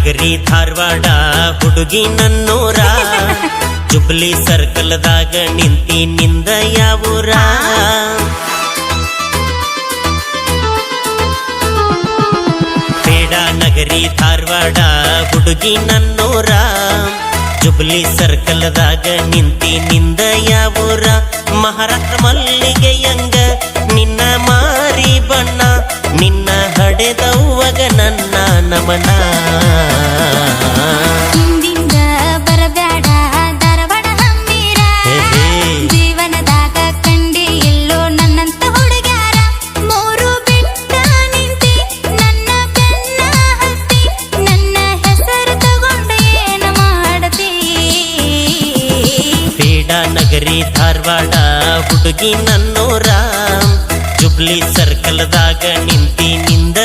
ನಗರಿ ಧಾರವಾಡ ಹುಡುಗಿ ನನ್ನೂರ ಜುಬ್ಲಿ ಸರ್ಕಲ್ದಾಗ ನಿಂತಿ ನಿಂದ ಯಾವೂರ ಬೇಡ ನಗರಿ ಧಾರವಾಡ ಹುಡುಗಿ ನನ್ನೂರ ಜುಬ್ಲಿ ಸರ್ಕಲ್ದಾಗ ನಿಂತಿ ನಿಂದ ಯಾವೂರ ಮಹಾರಾಷ್ಟ್ರ ಮಲ್ಲಿಗೆಯಂಗ ನಿನ್ನ ಮಾರಿ ಬಣ್ಣ ನಿನ್ನ ಹಡೆದವ್ವಗ ನನ್ನ ನಮನ ಹಿಂದಿಂದ ಬರಬೇಡ ಧಾರವಾಡ ಹಮ್ಮೀರ ಜೀವನದಾಗ ಕಂಡಿ ಇಲ್ಲೋ ನನ್ನಂತ ಹುಡುಗ್ಯಾರ ಮೂರು ಬಿಟ್ಟ ನಿಂತಿ ನನ್ನ ಬೆನ್ನ ಹತ್ತಿ ನನ್ನ ಹೆಸರು ತಗೊಂಡು ಏನ ಮಾಡತಿ ಬೇಡ ನಗರಿ ಧಾರವಾಡ ಹುಡುಗಿ ನನ್ನೂರ ಜುಬ್ಲಿ ಸರ್ಕಲ್ದಾಗ ನಿಂತಿ ನಿಂದ